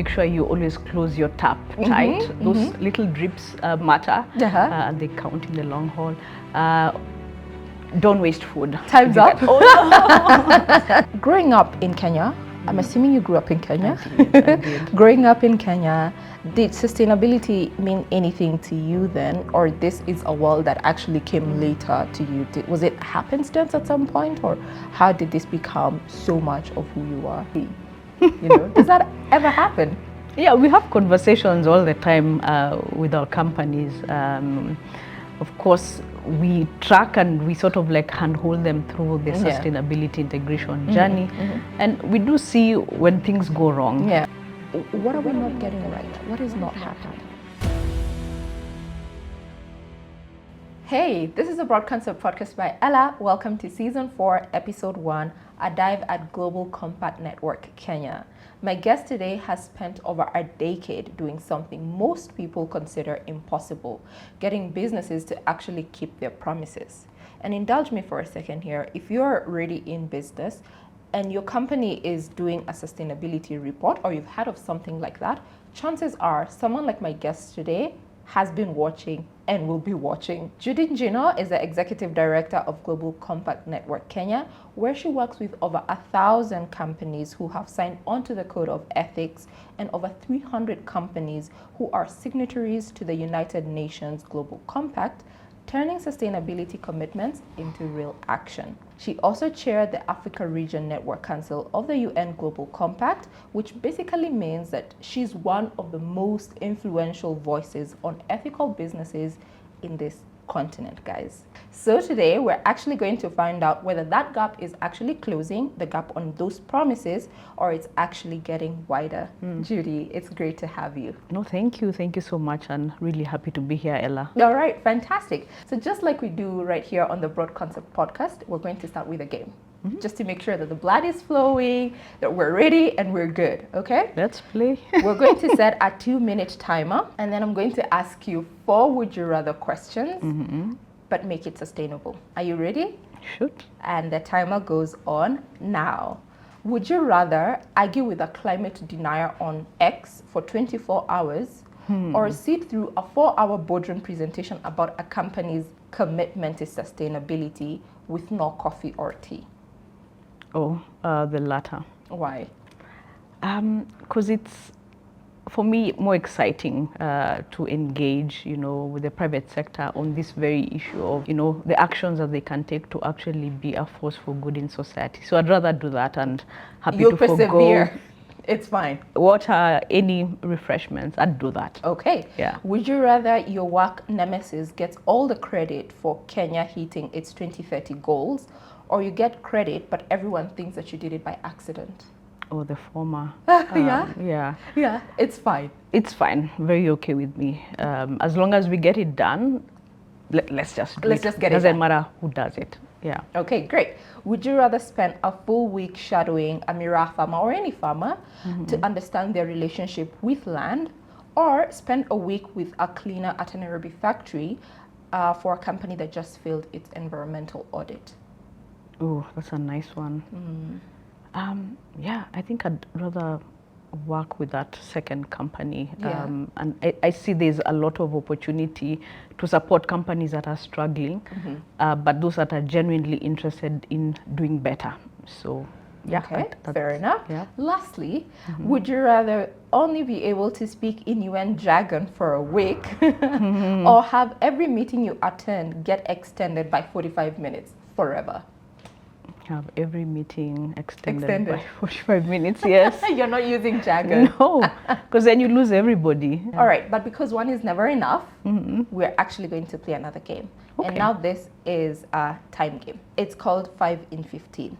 make sure you always close your tap tight. Those little drips matter. They count in the long haul. Don't waste food. Time's up. Growing up in Kenya, I'm assuming you grew up in Kenya. I did. Growing up in Kenya, did sustainability mean anything to you then, or this is a world that actually came later to you? Was it happenstance at some point, or how did this become so much of who you are? Does that ever happen? Yeah, we have conversations all the time with our companies. Of course, we track and we sort of like handhold them through the sustainability integration journey. And we do see when things go wrong. Yeah. What are we not getting right? What is not happening? Hey, this is a Broad Concept podcast by Ella. Welcome to Season 4, Episode 1, a dive at Global Compact Network, Kenya. My guest today has spent over a decade doing something most people consider impossible, getting businesses to actually keep their promises. And indulge me for a second here. If you're already in business and your company is doing a sustainability report, or you've heard of something like that, chances are someone like my guest today has been watching and will be watching. Judy Njino is the Executive Director of Global Compact Network Kenya, where she works with over 1,000 companies who have signed onto the Code of Ethics and over 300 companies who are signatories to the United Nations Global Compact, turning sustainability commitments into real action. She also chaired the Africa Region Network Council of the UN Global Compact, which basically means that she's one of the most influential voices on ethical businesses in this continent, guys. So today we're actually going to find out whether that gap is actually closing, the gap on those promises, or it's actually getting wider. Judy, it's great to have you. No, thank you. Thank you so much, and really happy to be here, Ella. All right, fantastic. So just like we do right here on the Broad Concept podcast, we're going to start with a game. Just to make sure that the blood is flowing, that we're ready and we're good, okay? Let's play. We're going to set a 2-minute timer, and then I'm going to ask you 4 would you rather questions, but make it sustainable. Are you ready? Shoot. And the timer goes on now. Would you rather argue with a climate denier on X for 24 hours or sit through a 4-hour boardroom presentation about a company's commitment to sustainability with no coffee or tea? Oh, the latter. Why? Because it's, for me, more exciting to engage, with the private sector on this very issue of, the actions that they can take to actually be a force for good in society. So I'd rather do that, and happy You'll to persevere. forgo It's fine. water, any refreshments. I'd do that. Okay. Yeah. Would you rather your work nemesis gets all the credit for Kenya hitting its 2030 goals, or you get credit but everyone thinks that you did it by accident? Oh, the former. Yeah, it's fine. It's fine. Very okay with me. As long as we get it done, let's just do it. Let's just get it Doesn't done. matter who does it. Yeah. Okay, great. Would you rather spend a full week shadowing a Mira farmer or any farmer to understand their relationship with land, or spend a week with a cleaner at an Nairobi factory for a company that just failed its environmental audit? Oh, that's a nice one. Yeah, I think I'd rather work with that second company. Yeah. And I see there's a lot of opportunity to support companies that are struggling, but those that are genuinely interested in doing better. So, yeah. Okay, fair enough. Yeah. Lastly, would you rather only be able to speak in UN jargon for a week or have every meeting you attend get extended by 45 minutes forever? Have every meeting extended by 45 minutes, yes. You're not using jargon. No, because then you lose everybody. All right, but because one is never enough, we're actually going to play another game. Okay. And now this is a time game. It's called 5 in 15.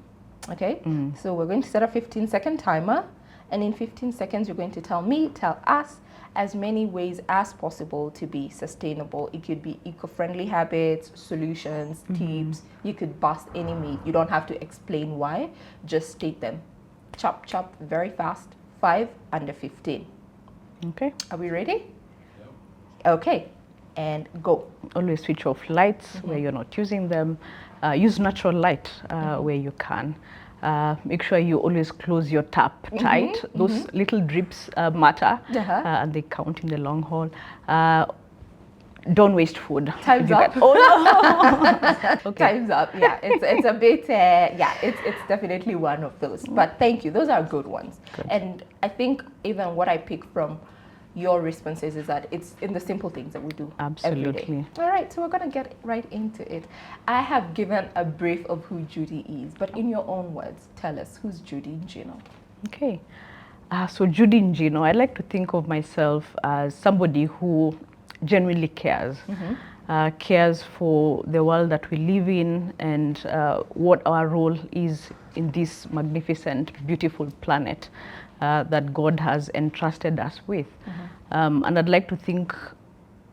Okay? So we're going to set a 15-second timer, and in 15 seconds, you're going to tell us as many ways as possible to be sustainable. It could be eco-friendly habits, solutions, tips. You could bust any myth. You don't have to explain why. Just state them. Chop, chop, very fast. 5 under 15. Okay. Are we ready? Yep. Okay. And go. Always switch off lights where you're not using them. Use natural light where you can. Make sure you always close your tap tight. Those little drips matter, and they count in the long haul. Don't waste food. Time's up. Oh no. Okay. Time's up. Yeah, it's a bit. Yeah, it's definitely one of those. But thank you. Those are good ones. Good. And I think even what I pick from your responses is that it's in the simple things that we do every day. Absolutely. All right, so we're gonna get right into it. I have given a brief of who Judy is, but in your own words, tell us, who's Judy Njino? Okay. So Judy Njino, I like to think of myself as somebody who genuinely cares. Cares for the world that we live in and what our role is in this magnificent, beautiful planet that God has entrusted us with. And I'd like to think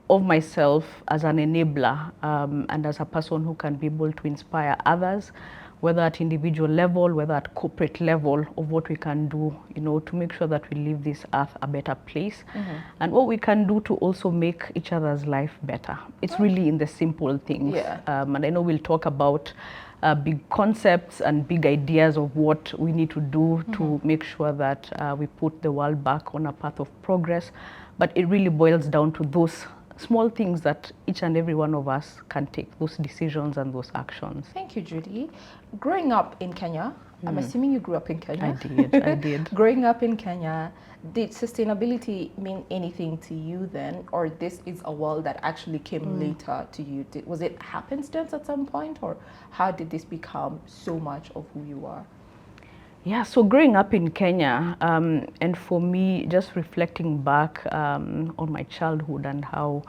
of myself as an enabler and as a person who can be able to inspire others, whether at individual level, whether at corporate level, of what we can do, to make sure that we leave this earth a better place, and what we can do to also make each other's life better. It's really in the simple things. Yeah. And I know we'll talk about big concepts and big ideas of what we need to do to make sure that we put the world back on a path of progress. But it really boils down to those small things that each and every one of us can take, those decisions and those actions. Thank you, Judy. Growing up in Kenya, I'm assuming you grew up in Kenya. I did. Growing up in Kenya, did sustainability mean anything to you then, or this is a world that actually came later to you? Was it happenstance at some point, or how did this become so much of who you are? Yeah, so growing up in Kenya, and for me, just reflecting back on my childhood and how,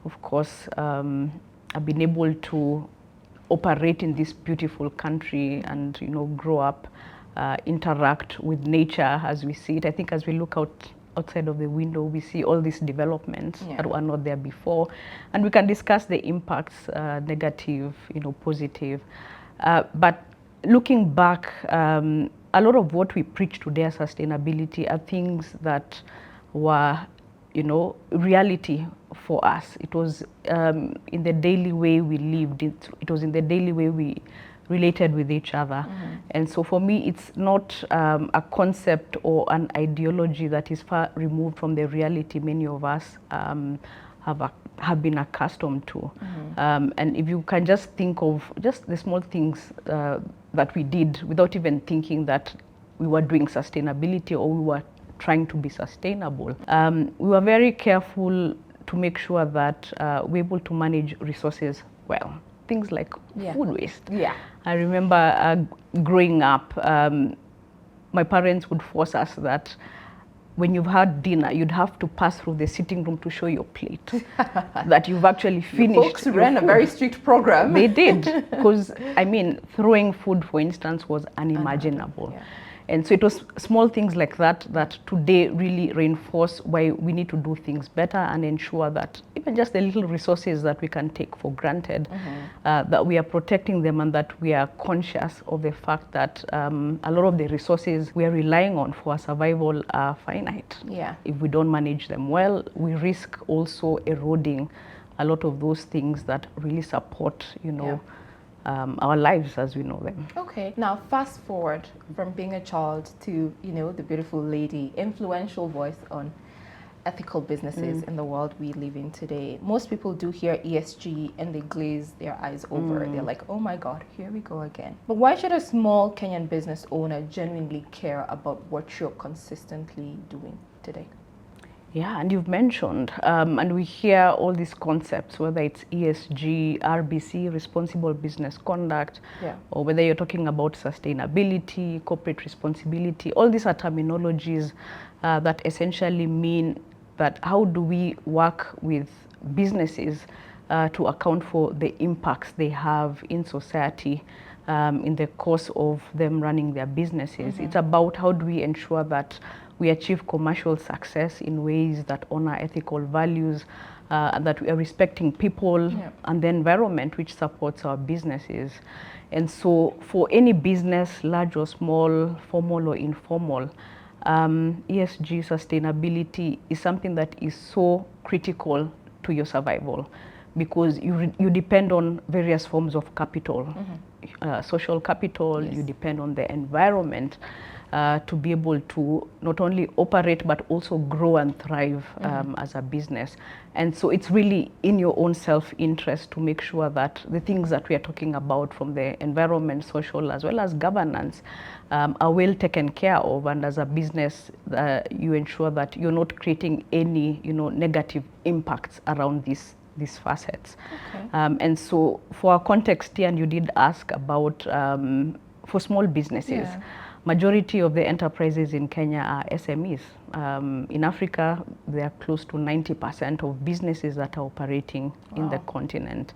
of course, I've been able to operate in this beautiful country and, grow up, interact with nature as we see it. I think as we look outside of the window, we see all these developments that were not there before. And we can discuss the impacts, negative, positive. But looking back, a lot of what we preach today as sustainability are things that were, reality for us. It was in the daily way we lived. It was in the daily way we related with each other. And so for me, it's not a concept or an ideology that is far removed from the reality many of us have been accustomed to. And if you can just think of just the small things that we did without even thinking that we were doing sustainability or we were trying to be sustainable. We were very careful to make sure that we're able to manage resources well. Things like food waste. Yeah. I remember growing up, my parents would force us that when you've had dinner, you'd have to pass through the sitting room to show your plate that you've actually finished. Your folks ran a very strict program. They did, because throwing food, for instance, was unimaginable. And so it was small things like that that today really reinforce why we need to do things better and ensure that even just the little resources that we can take for granted, that we are protecting them and that we are conscious of the fact that a lot of the resources we are relying on for our survival are finite. Yeah. If we don't manage them well, we risk also eroding a lot of those things that really support, our lives as we know them. Okay, now fast forward from being a child to, the beautiful lady, influential voice on ethical businesses in the world we live in today. Most people do hear ESG and they glaze their eyes over. They're like, oh my God, here we go again. But why should a small Kenyan business owner genuinely care about what you're consistently doing today? Yeah, and you've mentioned, and we hear all these concepts, whether it's ESG, RBC, responsible business conduct, or whether you're talking about sustainability, corporate responsibility. All these are terminologies that essentially mean that how do we work with businesses to account for the impacts they have in society in the course of them running their businesses. It's about how do we ensure that we achieve commercial success in ways that honor ethical values, and that we are respecting people and the environment which supports our businesses. And so for any business, large or small, formal or informal, ESG sustainability is something that is so critical to your survival. because you depend on various forms of capital, social capital. Yes. You depend on the environment to be able to not only operate but also grow and thrive as a business. And so it's really in your own self-interest to make sure that the things that we are talking about from the environment, social, as well as governance are well taken care of. And as a business, you ensure that you're not creating any, negative impacts around these facets. Okay. And so for our context here, and you did ask about for small businesses, Yeah. majority of the enterprises in Kenya are SMEs. In Africa, there are close to 90% of businesses that are operating in the continent.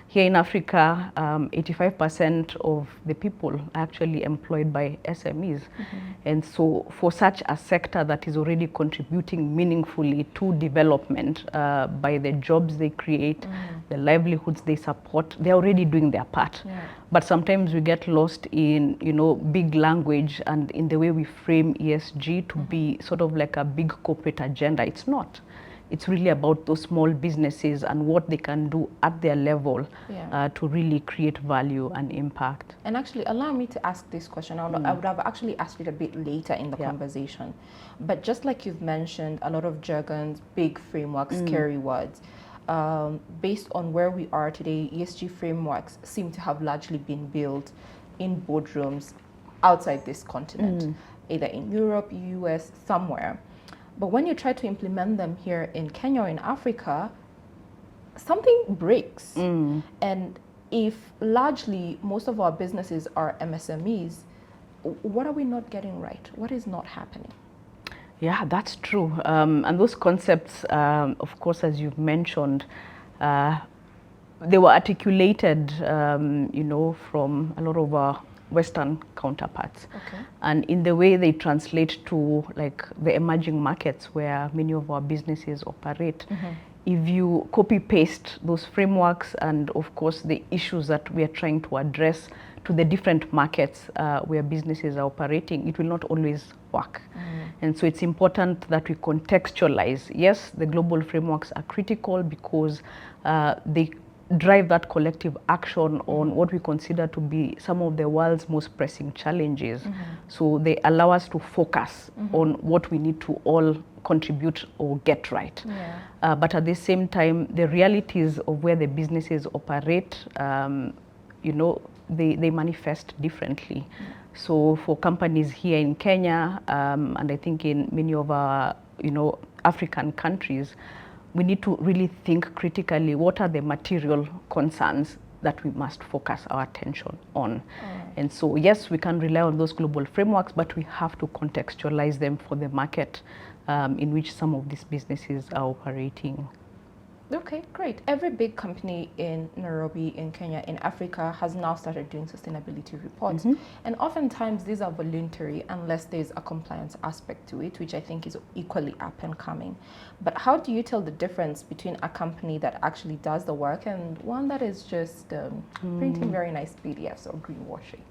Here in Africa, 85% of the people are actually employed by SMEs. And so for such a sector that is already contributing meaningfully to development by the jobs they create, the livelihoods they support, they're already doing their part. Yeah. But sometimes we get lost in, big language and in the way we frame ESG to be sort of like a big corporate agenda. It's not. It's really about those small businesses and what they can do at their level to really create value and impact. And actually, allow me to ask this question. I would have actually asked it a bit later in the conversation. But just like you've mentioned, a lot of jargons, big frameworks, scary words. Based on where we are today, ESG frameworks seem to have largely been built in boardrooms outside this continent, either in Europe, US, somewhere. But when you try to implement them here in Kenya or in Africa, something breaks. And if largely most of our businesses are MSMEs, what are we not getting right? What is not happening? Yeah, that's true. And those concepts, of course, as you've mentioned, they were articulated, from a lot of our Western counterparts. Okay. And in the way they translate to like the emerging markets where many of our businesses operate, if you copy paste those frameworks and of course the issues that we are trying to address to the different markets where businesses are operating, it will not always work. And so it's important that we contextualize. Yes, the global frameworks are critical because they drive that collective action on what we consider to be some of the world's most pressing challenges. So they allow us to focus on what we need to all contribute or get right. But at the same time, the realities of where the businesses operate, they manifest differently. So for companies here in Kenya, and I think in many of our, African countries, we need to really think critically, what are the material concerns that we must focus our attention on. And so, yes, we can rely on those global frameworks, but we have to contextualize them for the market in which some of these businesses are operating. Okay, great. Every big company in Nairobi, in Kenya, in Africa has now started doing sustainability reports. And oftentimes these are voluntary unless there's a compliance aspect to it, which I think is equally up and coming. But how do you tell the difference between a company that actually does the work and one that is just printing very nice PDFs or greenwashing?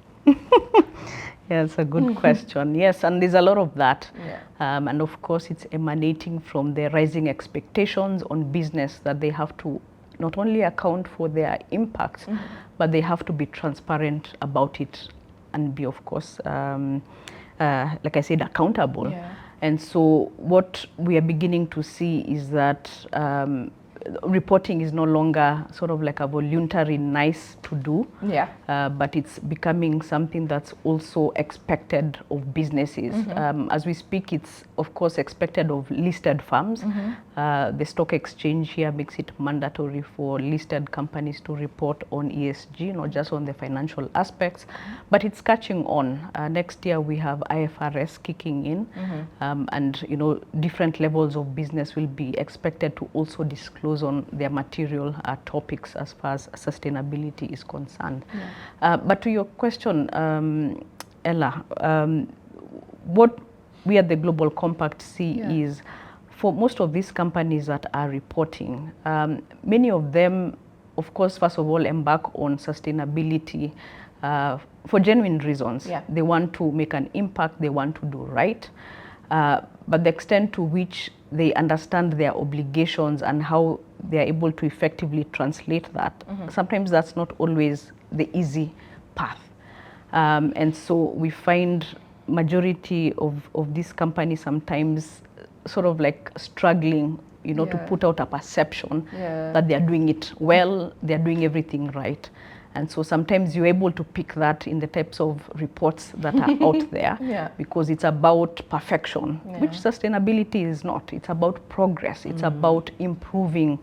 Yeah, it's a good question. Yes, and there's a lot of that. And of course, it's emanating from the rising expectations on business that they have to not only account for their impacts, but they have to be transparent about it and be, of course, like I said, accountable. And so what we are beginning to see is that reporting is no longer sort of like a voluntary nice to do, but it's becoming something that's also expected of businesses. As we speak, it's of course expected of listed firms. The stock exchange here makes it mandatory for listed companies to report on ESG, not just on the financial aspects, but it's catching on. Next year we have IFRS kicking in, and different levels of business will be expected to also disclose on their material topics as far as sustainability is concerned. But to your question, Ella, what we at the Global Compact see is for most of these companies that are reporting, many of them, of course, first of all, embark on sustainability for genuine reasons. They want to make an impact, they want to do right. But the extent to which they understand their obligations and how they are able to effectively translate that. Sometimes that's not always the easy path. And so we find majority of these companies sometimes sort of like struggling, to put out a perception that they are doing it well, they are doing everything right. And so sometimes you're able to pick that in the types of reports that are out there because it's about perfection, which sustainability is not. It's about progress. It's about improving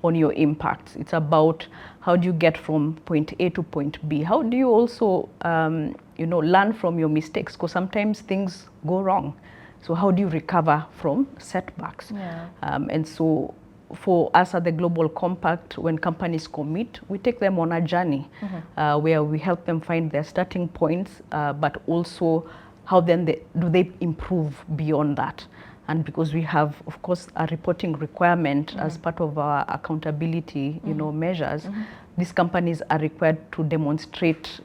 on your impacts. It's about how do you get from point A to point B? How do you also, learn from your mistakes? Because sometimes things go wrong. So how do you recover from setbacks? And so for us at the Global Compact, when companies commit, we take them on a journey where we help them find their starting points, but also how then do they improve beyond that. And because we have, of course, a reporting requirement as part of our accountability, measures, these companies are required to demonstrate,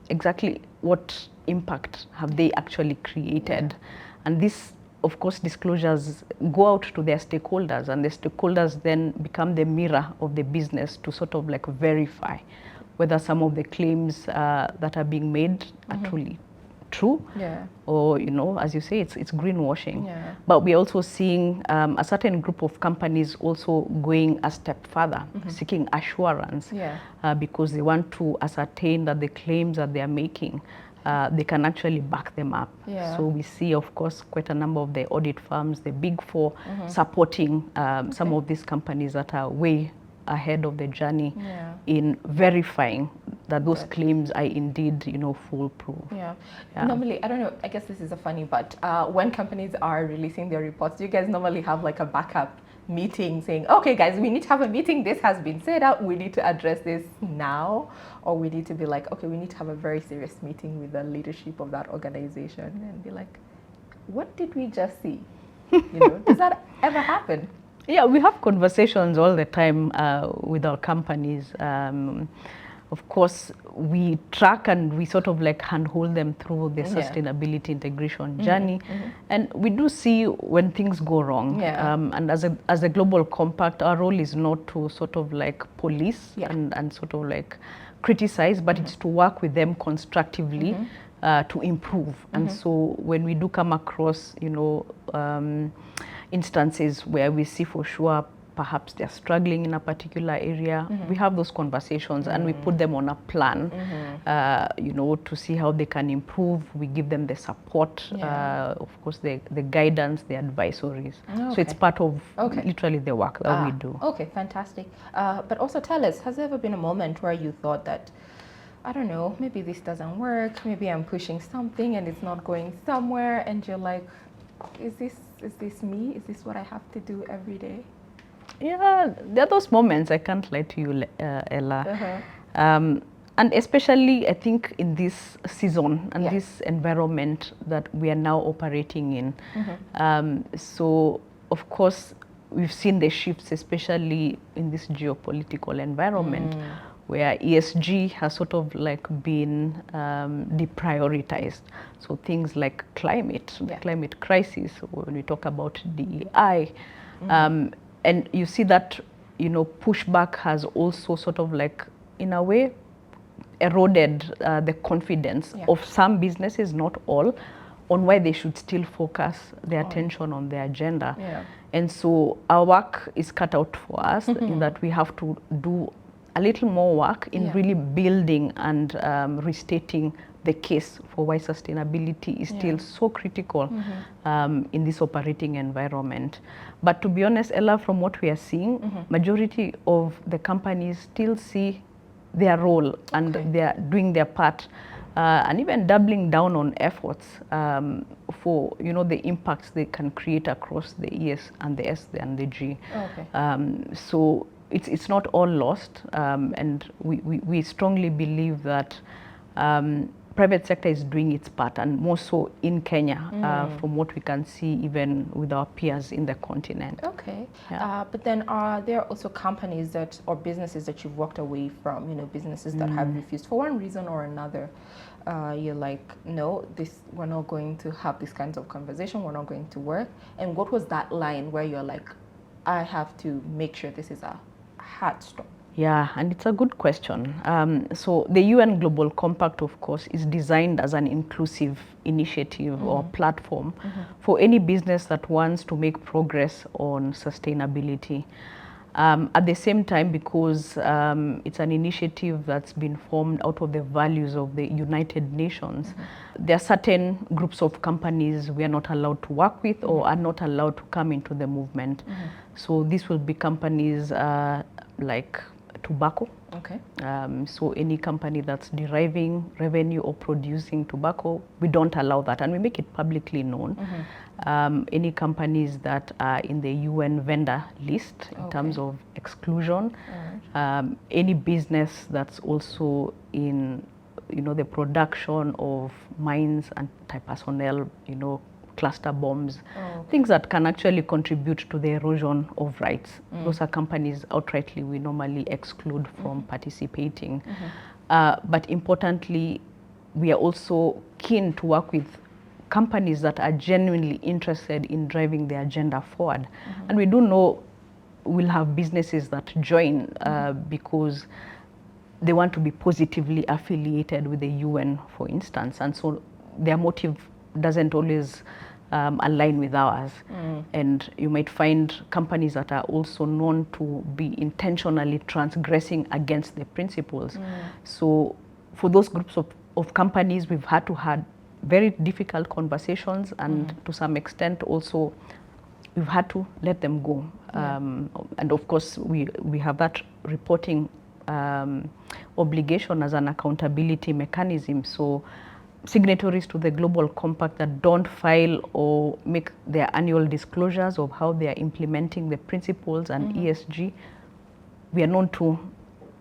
exactly what impact have they actually created. And this, of course, disclosures go out to their stakeholders, and the stakeholders then become the mirror of the business to sort of like verify whether some of the claims that are being made are truly true, or as you say, it's greenwashing. But we're also seeing a certain group of companies also going a step further, seeking assurance, because they want to ascertain that the claims that they are making, they can actually back them up. So we see, of course, quite a number of the audit firms, the big four, supporting some of these companies that are way ahead of the journey in verifying that those claims are indeed, foolproof. Normally, I don't know, I guess this is a funny, but when companies are releasing their reports, do you guys normally have like a backup meeting saying, okay guys, we need to have a meeting, this has been set up, we need to address this now? Or we need to be like, okay, we need to have a very serious meeting with the leadership of that organization and be like, what did we just see? Does that ever happen? Yeah, we have conversations all the time with our companies. Of course, we track and we sort of like handhold them through the sustainability integration journey. And we do see when things go wrong. And as a Global Compact, our role is not to sort of like police and sort of like criticize, but it's to work with them constructively to improve. And so when we do come across, instances where we see for sure perhaps they're struggling in a particular area, we have those conversations and we put them on a plan, to see how they can improve. We give them the support, of course, the guidance, the advisories. So it's part of literally the work that we do. Okay, fantastic. But also tell us, has there ever been a moment where you thought that, I don't know, maybe this doesn't work, maybe I'm pushing something and it's not going somewhere, and you're like, is this me? Is this what I have to do every day? Yeah, there are those moments, I can't lie to you, Ella. And especially, I think, in this season and this environment that we are now operating in. So, of course, we've seen the shifts, especially in this geopolitical environment, where ESG has sort of like been deprioritized. So things like climate, the climate crisis, when we talk about DEI, and you see that, pushback has also sort of like, in a way, eroded the confidence of some businesses, not all, on why they should still focus their attention on their agenda. And so our work is cut out for us in that we have to do a little more work in really building and restating the case for why sustainability is still so critical in this operating environment. But to be honest, Ella, from what we are seeing, majority of the companies still see their role and they are doing their part, and even doubling down on efforts for the impacts they can create across the ES and the S and the G. So it's not all lost, and we strongly believe that private sector is doing its part, and more so in Kenya, from what we can see even with our peers in the continent. But then are there also companies or businesses that you've walked away from, businesses that have refused for one reason or another? You're like, no, we're not going to have these kinds of conversation, we're not going to work. And what was that line where you're like, I have to make sure this is a hard stop? Yeah, and it's a good question. So the UN Global Compact, of course, is designed as an inclusive initiative or platform for any business that wants to make progress on sustainability. At the same time, because it's an initiative that's been formed out of the values of the United Nations, there are certain groups of companies we are not allowed to work with or are not allowed to come into the movement. So this will be companies like tobacco. Okay. So any company that's deriving revenue or producing tobacco, we don't allow that, and we make it publicly known. Any companies that are in the UN vendor list in terms of exclusion, any business that's also in, the production of mines and anti-personnel, cluster bombs, things that can actually contribute to the erosion of rights. Those are companies outrightly we normally exclude from participating. But importantly, we are also keen to work with companies that are genuinely interested in driving the agenda forward. And we do know we'll have businesses that join because they want to be positively affiliated with the UN, for instance. And so their motive doesn't always align with ours. And you might find companies that are also known to be intentionally transgressing against the principles. So for those groups of companies, we've had to have very difficult conversations, and to some extent also we've had to let them go. And of course we have that reporting obligation as an accountability mechanism. So signatories to the Global Compact that don't file or make their annual disclosures of how they are implementing the principles and ESG, we are known to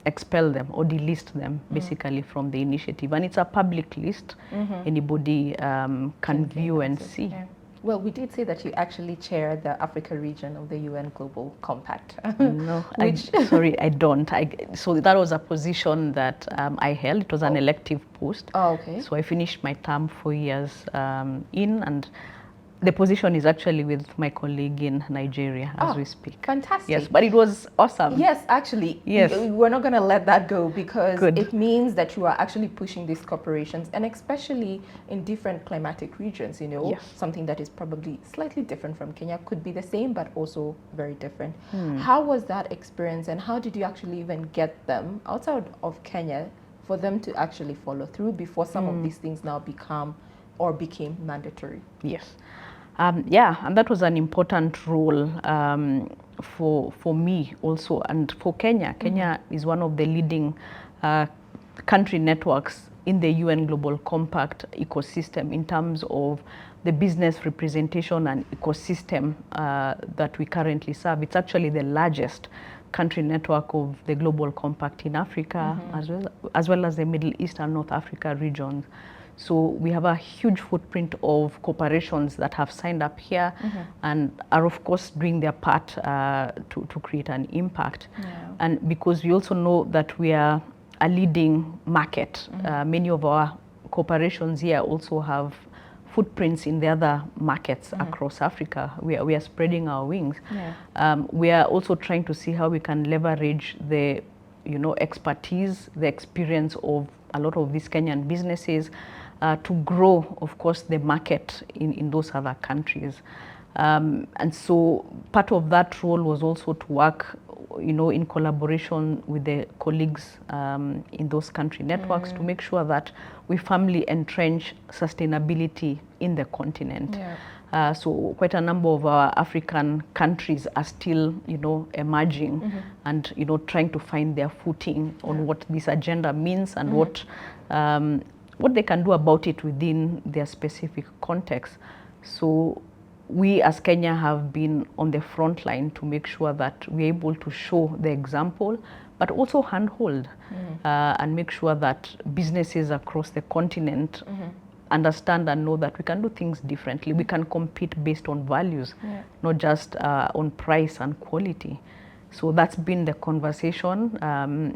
expel them or delist them basically from the initiative. And it's a public list. Anybody can view and see. Yeah. Well, we did say that you actually chair the Africa region of the UN Global Compact. No, sorry, I don't. So that was a position that I held. It was an elective post. Oh, okay. So I finished my term 4 years in, and the position is actually with my colleague in Nigeria as we speak. Fantastic. Yes, but it was awesome. Yes, actually. Yes. We're not going to let that go, because Good. it means that you are actually pushing these corporations, and especially in different climatic regions, Yes. something that is probably slightly different from Kenya, could be the same, but also very different. How was that experience, and how did you actually even get them outside of Kenya for them to actually follow through before some of these things now became mandatory? Yes. Yeah, and that was an important role for me also, and for Kenya. Kenya is one of the leading country networks in the UN Global Compact ecosystem in terms of the business representation and ecosystem that we currently serve. It's actually the largest country network of the Global Compact in Africa, as well as the Middle East and North Africa regions. So we have a huge footprint of corporations that have signed up here and are of course doing their part to create an impact. And because we also know that we are a leading market, many of our corporations here also have footprints in the other markets across Africa. We are spreading our wings. We are also trying to see how we can leverage the expertise, the experience of a lot of these Kenyan businesses to grow, of course, the market in those other countries. And so part of that role was also to work, in collaboration with the colleagues in those country networks to make sure that we firmly entrench sustainability in the continent. So quite a number of our African countries are still, emerging and, trying to find their footing on what this agenda means and what they can do about it within their specific context. So we as Kenya have been on the front line to make sure that we're able to show the example, but also handhold and make sure that businesses across the continent understand and know that we can do things differently. We can compete based on values, not just on price and quality. So that's been the conversation.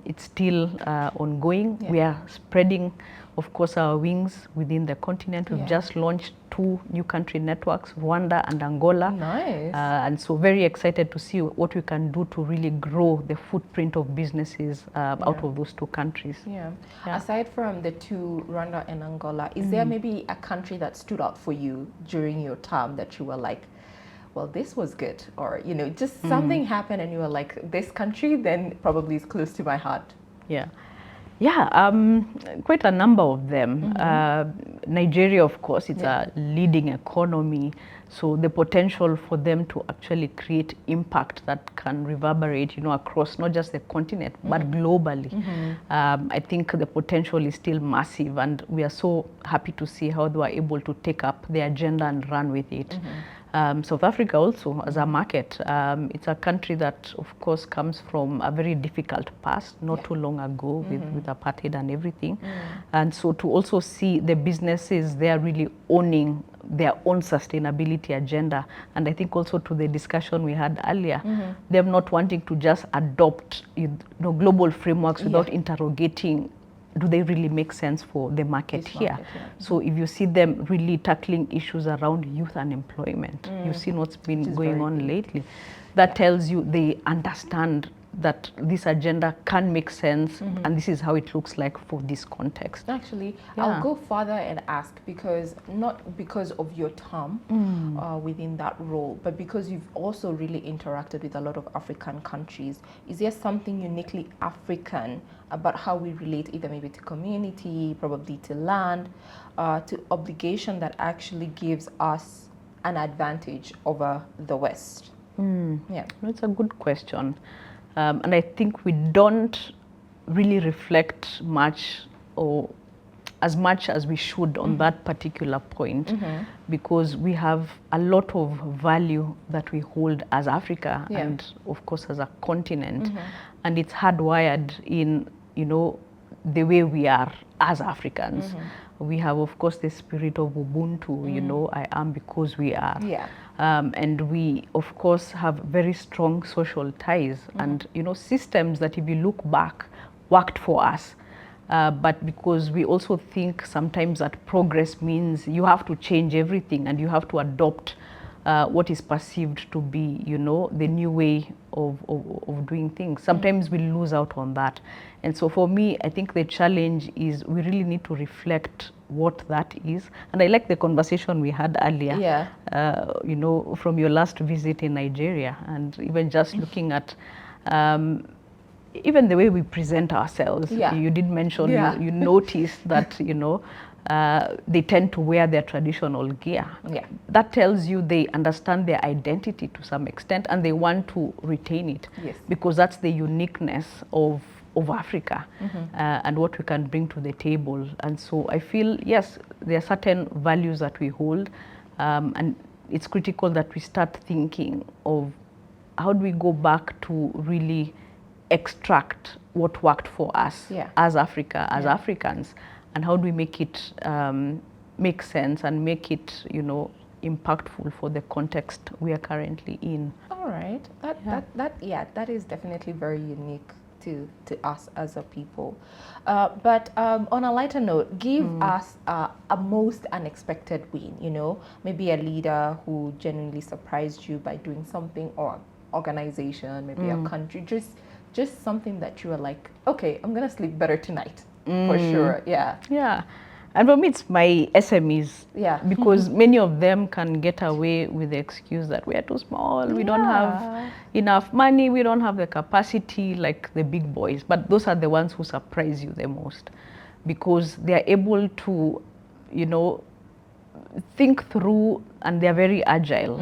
It's still ongoing. Yeah. We are spreading, of course, our wings within the continent. We've just launched 2 new country networks, Rwanda and Angola. Nice. And so very excited to see what we can do to really grow the footprint of businesses out of those 2 countries. Yeah. Aside from the 2, Rwanda and Angola, is there maybe a country that stood out for you during your term that you were like, well, this was good, or, you know, just something happened and you were like, this country then probably is close to my heart? Quite a number of them. Nigeria, of course, it's a leading economy, so the potential for them to actually create impact that can reverberate, you know, across not just the continent but globally. I think the potential is still massive, and we are so happy to see how they were able to take up the agenda and run with it. South Africa also as a market, it's a country that of course comes from a very difficult past, not too long ago with apartheid and everything. And so to also see the businesses there really owning their own sustainability agenda, and I think also to the discussion we had earlier, them not wanting to just adopt, you know, global frameworks without interrogating, do they really make sense for the market here? So if you see them really tackling issues around youth unemployment, you've seen what's been going on lately, that tells you they understand that this agenda can make sense, and this is how it looks like for this context. Actually, I'll go further and ask, because not because of your term within that role, but because you've also really interacted with a lot of African countries. Is there something uniquely African about how we relate, either maybe to community, probably to land, to obligation, that actually gives us an advantage over the West? That's a good question. And I think we don't really reflect much, or as much as we should, on that particular point, because we have a lot of value that we hold as Africa and of course as a continent, and it's hardwired in, you know, the way we are as Africans. We have, of course, the spirit of ubuntu, you know, I am because we are. And we, of course, have very strong social ties and, you know, systems that, if you look back, worked for us. But because we also think sometimes that progress means you have to change everything and you have to adopt what is perceived to be, you know, the new way of doing things. Sometimes we lose out on that. And so for me, I think the challenge is we really need to reflect what that is. And I like the conversation we had earlier, you know, from your last visit in Nigeria, and even just looking at even the way we present ourselves. You did mention, you noticed that, you know, they tend to wear their traditional gear. That tells you they understand their identity to some extent and they want to retain it, because that's the uniqueness of Africa and what we can bring to the table. And so I feel, yes, there are certain values that we hold, and it's critical that we start thinking of how do we go back to really extract what worked for us as Africa, as Africans, and how do we make it make sense and make it, you know, impactful for the context we are currently in. All right, that is definitely very unique to us as a people. But on a lighter note, give us a most unexpected win, you know, maybe a leader who genuinely surprised you by doing something, or organization, maybe a country, just something that you were like, okay, I'm gonna sleep better tonight, for sure. And for me, it's my SMEs, because many of them can get away with the excuse that we are too small, we don't have enough money, we don't have the capacity like the big boys. But those are the ones who surprise you the most, because they are able to, you know, think through, and they're very agile.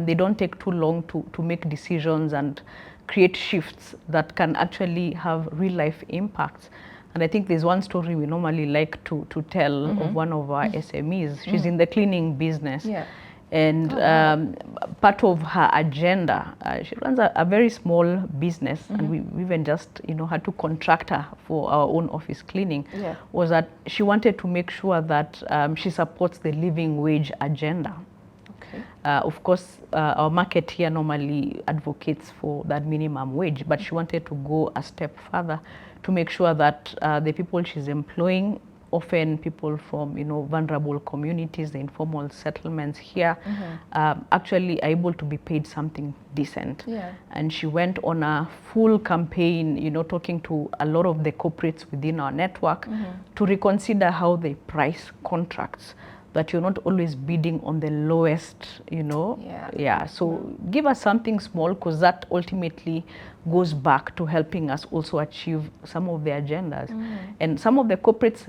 They don't take too long to make decisions and create shifts that can actually have real life impacts. And I think there's one story we normally like to tell of one of our SMEs. She's in the cleaning business. And part of her agenda, she runs a very small business, and we even just, you know, had to contract her for our own office cleaning, was that she wanted to make sure that she supports the living wage agenda. Of course, our market here normally advocates for that minimum wage, but she wanted to go a step further to make sure that the people she's employing, often people from, you know, vulnerable communities, the informal settlements here, actually are able to be paid something decent. Yeah. And she went on a full campaign, you know, talking to a lot of the corporates within our network to reconsider how they price contracts, that you're not always bidding on the lowest, you know. Yeah. So give us something small, because that ultimately goes back to helping us also achieve some of the agendas. And some of the corporates,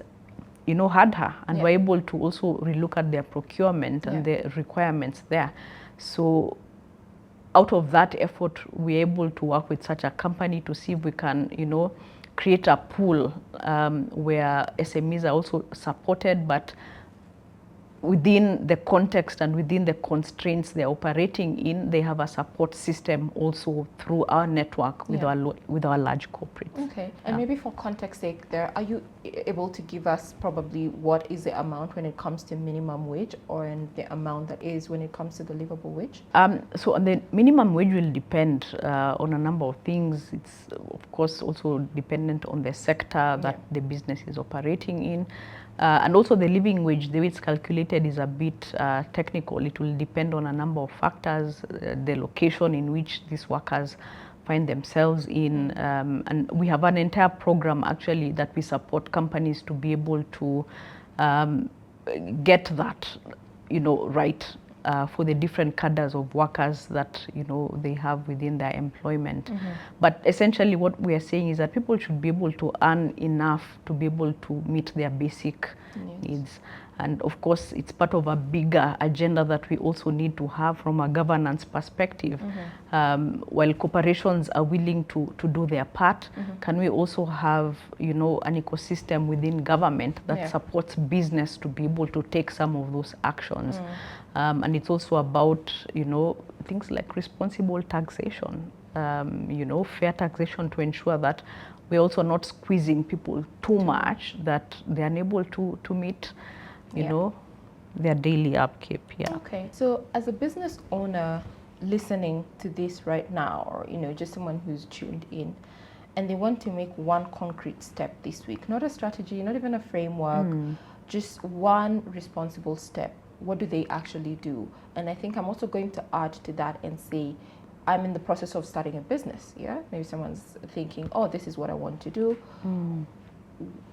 you know, had her and were able to also relook at their procurement and the requirements there. So out of that effort, we're able to work with such a company to see if we can, you know, create a pool where SMEs are also supported, but within the context and within the constraints they're operating in, they have a support system also through our network with our large corporates. Okay, and maybe for context sake there, are you able to give us probably what is the amount when it comes to minimum wage, or in the amount that is when it comes to the livable wage? So the minimum wage will depend on a number of things. It's of course also dependent on the sector that the business is operating in. And also the living wage, the way it's calculated is a bit technical. It will depend on a number of factors, the location in which these workers find themselves in. And we have an entire program actually that we support companies to be able to get that, you know, right for the different cadres of workers that, you know, they have within their employment. But essentially what we are saying is that people should be able to earn enough to be able to meet their basic needs. And of course, it's part of a bigger agenda that we also need to have from a governance perspective. While corporations are willing to do their part, can we also have, you know, an ecosystem within government that supports business to be able to take some of those actions? And it's also about, you know, things like responsible taxation, you know, fair taxation, to ensure that we're also not squeezing people too much that they're unable to meet, you know, their daily upkeep. Okay, so as a business owner listening to this right now, or, you know, just someone who's tuned in, and they want to make one concrete step this week, not a strategy, not even a framework, just one responsible step, what do they actually do? And I think I'm also going to add to that and say, I'm in the process of starting a business. Maybe someone's thinking, oh, this is what I want to do.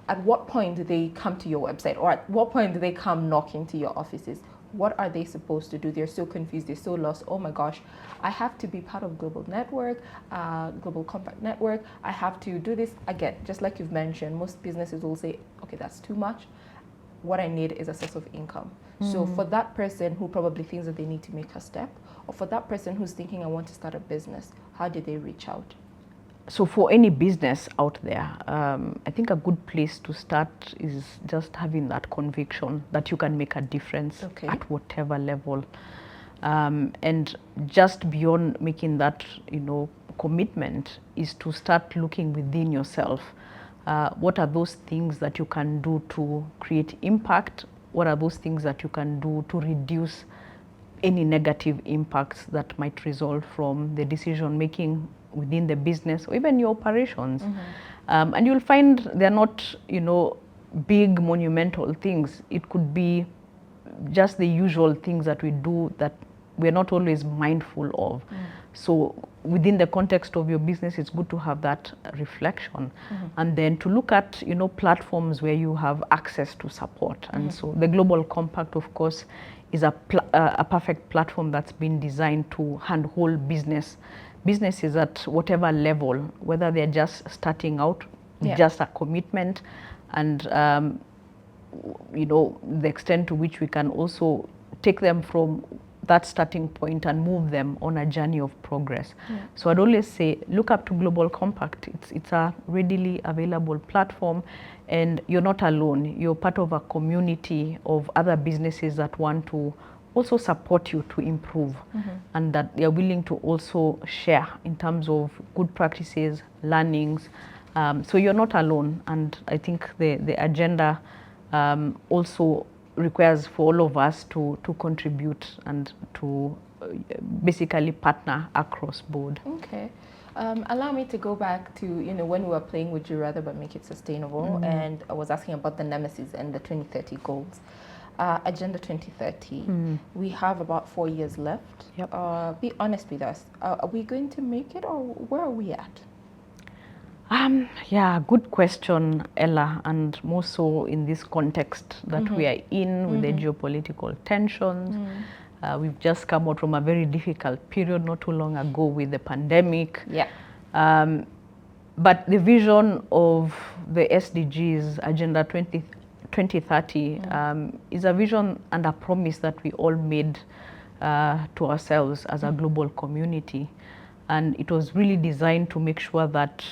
At what point do they come to your website, or at what point do they come knocking to your offices? What are they supposed to do? They're so confused, they're so lost. Oh my gosh, I have to be part of Global Network, Global Compact Network. I have to do this. Again, just like you've mentioned, most businesses will say, okay, that's too much. What I need is a source of income. So for that person who probably thinks that they need to make a step, or for that person who's thinking, I want to start a business, how do they reach out? So for any business out there, I think a good place to start is just having that conviction that you can make a difference at whatever level. And just beyond making that, you know, commitment is to start looking within yourself. What are those things that you can do to create impact? What are those things that you can do to reduce any negative impacts that might result from the decision making within the business or even your operations? And you'll find they're not, you know, big monumental things. It could be just the usual things that we do that we're not always mindful of. So within the context of your business, it's good to have that reflection, and then to look at, you know, platforms where you have access to support. And so the Global Compact, of course, is a perfect platform that's been designed to handhold businesses at whatever level, whether they're just starting out, just a commitment, and you know, the extent to which we can also take them from that starting point and move them on a journey of progress. So I'd always say, look up to Global Compact. It's a readily available platform, and you're not alone. You're part of a community of other businesses that want to also support you to improve, and that they're willing to also share in terms of good practices, learnings. So you're not alone, and I think the agenda also requires for all of us to contribute and to basically partner across board. Okay. Allow me to go back to, when we were playing Would You Rather but Make It Sustainable, and I was asking about the nemesis and the 2030 goals. Agenda 2030, we have about 4 years left. Yep. Be honest with us. Are we going to make it, or where are we at? Yeah, good question, Ella, and more so in this context that we are in with the geopolitical tensions. We've just come out from a very difficult period not too long ago with the pandemic. Yeah. But the vision of the SDGs, Agenda 2030, is a vision and a promise that we all made to ourselves as a global community. And it was really designed to make sure that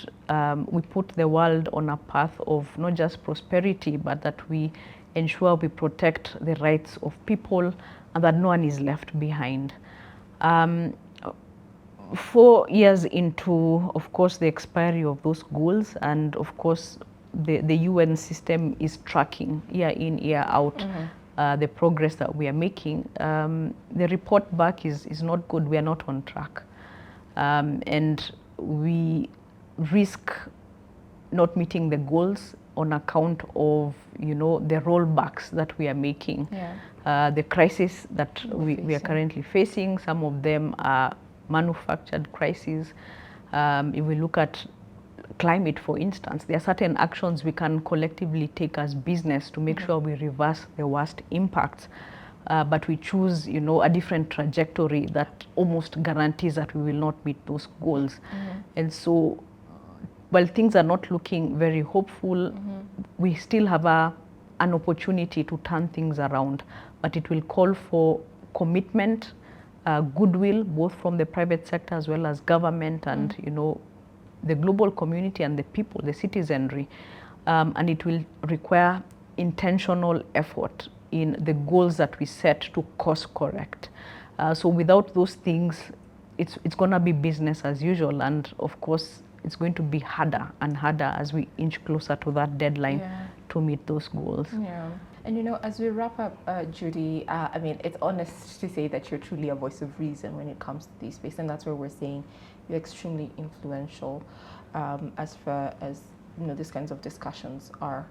we put the world on a path of not just prosperity, but that we ensure we protect the rights of people and that no one is left behind. 4 years into, of course, the expiry of those goals, and of course, the UN system is tracking year in, year out the progress that we are making. The report back is not good. We are not on track. And we risk not meeting the goals on account of, the rollbacks that we are making. The crisis that we are currently facing, some of them are manufactured crises. If we look at climate, for instance, there are certain actions we can collectively take as business to make sure we reverse the worst impacts. But we choose, a different trajectory that almost guarantees that we will not meet those goals. And so, while things are not looking very hopeful, we still have an opportunity to turn things around. But it will call for commitment, goodwill, both from the private sector as well as government and, the global community and the people, the citizenry. And it will require intentional effort in the goals that we set to course correct. So without those things, it's going to be business as usual. And of course, it's going to be harder and harder as we inch closer to that deadline to meet those goals. Yeah. And as we wrap up, Judy, it's honest to say that you're truly a voice of reason when it comes to this space. And that's where we're saying you're extremely influential as far as, these kinds of discussions are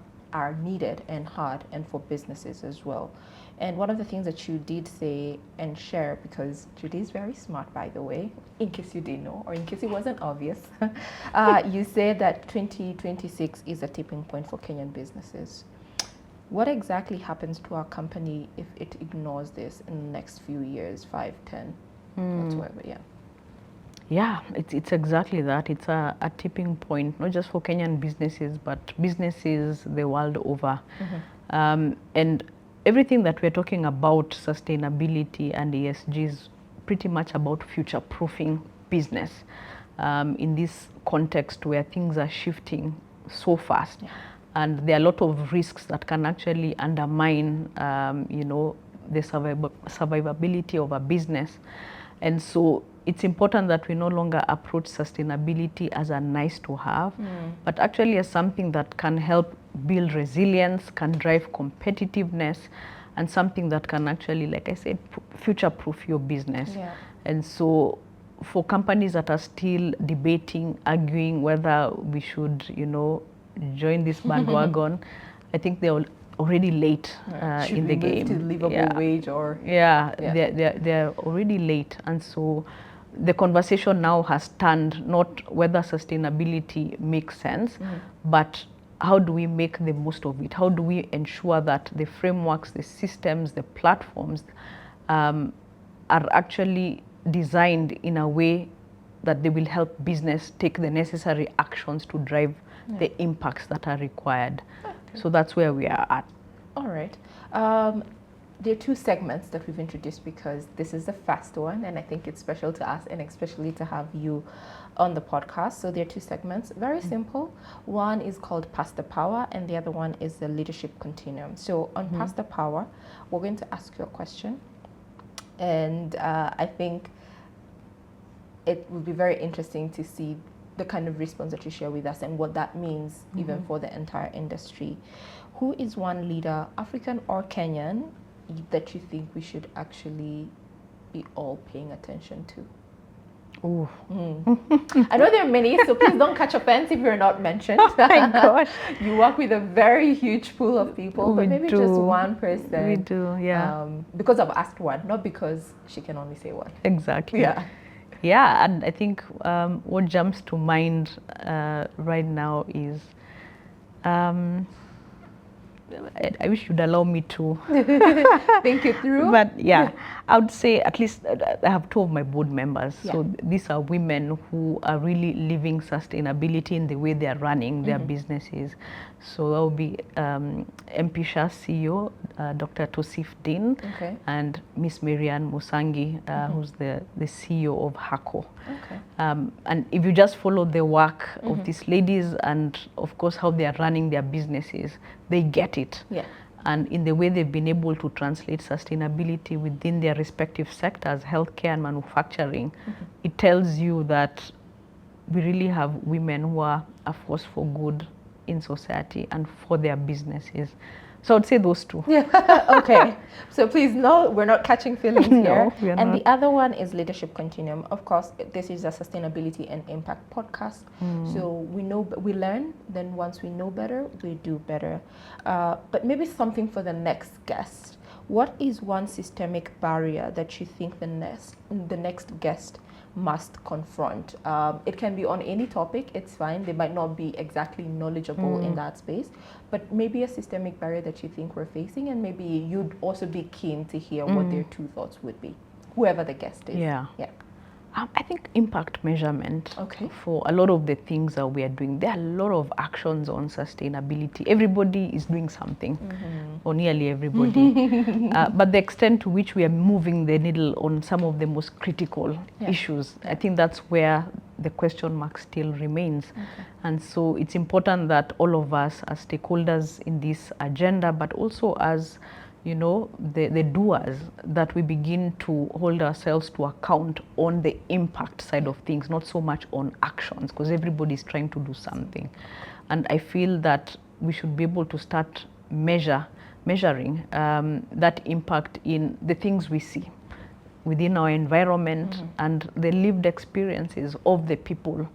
needed and hard, and for businesses as well. And one of the things that you did say and share, because Judy is very smart, by the way, in case you didn't know, or in case it wasn't obvious, you said that 2026 is a tipping point for Kenyan businesses. What exactly happens to our company if it ignores this in the next few years, 5, 10, whatsoever? Yeah, it's exactly that. It's a tipping point, not just for Kenyan businesses, but businesses the world over. And everything that we're talking about, sustainability and ESG, is pretty much about future-proofing business in this context where things are shifting so fast. And there are a lot of risks that can actually undermine, the survivability of a business. And so it's important that we no longer approach sustainability as a nice to have, but actually as something that can help build resilience, can drive competitiveness, and something that can actually, like I said, future-proof your business. And so for companies that are still debating, arguing whether we should, join this bandwagon, I think they're already late in the game. Should we move to livable wage or? They're already late. And so the conversation now has turned not whether sustainability makes sense, but how do we make the most of it? How do we ensure that the frameworks, the systems, the platforms are actually designed in a way that they will help business take the necessary actions to drive the impacts that are required. So that's where we are at. All right. There are 2 segments that we've introduced because this is the first one, and I think it's special to us and especially to have you on the podcast. So there are 2 segments, very simple. One is called Pass the Power, and the other one is the Leadership Continuum. So on Pass the Power, we're going to ask you a question, and I think it would be very interesting to see the kind of response that you share with us and what that means even for the entire industry. Who is one leader, African or Kenyan, that you think we should actually be all paying attention to? Ooh. I know there are many, so please don't catch offense if you're not mentioned. Oh my gosh. You work with a very huge pool of people, but We maybe do. just one person. We do, yeah. Because I've asked one, not because she can only say one. Exactly. Yeah. Yeah, and I think what jumps to mind right now is, I wish you'd allow me to think it through. But yeah, I would say at least I have two of my board members. Yeah. So these are women who are really living sustainability in the way they are running their businesses. So that would be MPSHA CEO, Dr. Tosif Din, Okay. and Miss Marianne Musangi, who's the CEO of HACO. Okay. And if you just follow the work of these ladies and of course how they are running their businesses, they get it. Yeah. And in the way they've been able to translate sustainability within their respective sectors, healthcare and manufacturing, it tells you that we really have women who are a force for good in society and for their businesses. So I'd say those two. Yeah. Okay. So please, no, we're not catching feelings No, here. we are And not. the other one is Leadership Continuum. Of course, this is a sustainability and impact podcast. So we learn. Then once we know better, we do better. But maybe something for the next guest. What is one systemic barrier that you think the next guest must confront? It can be on any topic, it's fine. They might not be exactly knowledgeable in that space, but maybe a systemic barrier that you think we're facing, and maybe you'd also be keen to hear what their two thoughts would be, whoever the guest is. Yeah. Yeah. I think impact measurement. Okay. For a lot of the things that we are doing, there are a lot of actions on sustainability. Everybody is doing something, or nearly everybody. But the extent to which we are moving the needle on some of the most critical issues, I think that's where the question mark still remains. And so it's important that all of us as stakeholders in this agenda, but also as the doers, that we begin to hold ourselves to account on the impact side of things, not so much on actions, because everybody's trying to do something. And I feel that we should be able to start measuring that impact in the things we see within our environment and the lived experiences of the people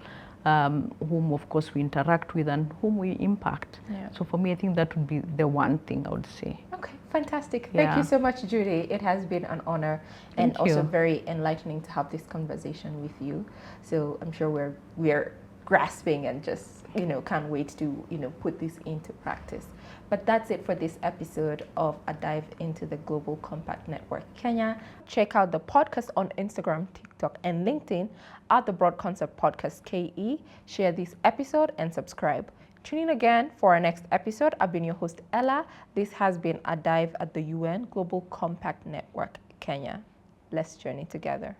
whom of course we interact with and whom we impact. Yeah. So for me, I think that would be the one thing I would say. Okay, fantastic. Yeah. Thank you so much, Judy. It has been an honor and Thank also you. very enlightening to have this conversation with you. So I'm sure we're grasping and just can't wait to put this into practice. But that's it for this episode of A Dive into the Global Compact Network Kenya. Check out the podcast on Instagram, TikTok, and LinkedIn at the Broad Concept Podcast KE. Share this episode and subscribe. Tune in again for our next episode. I've been your host, Ella. This has been A Dive at the UN Global Compact Network Kenya. Let's journey together.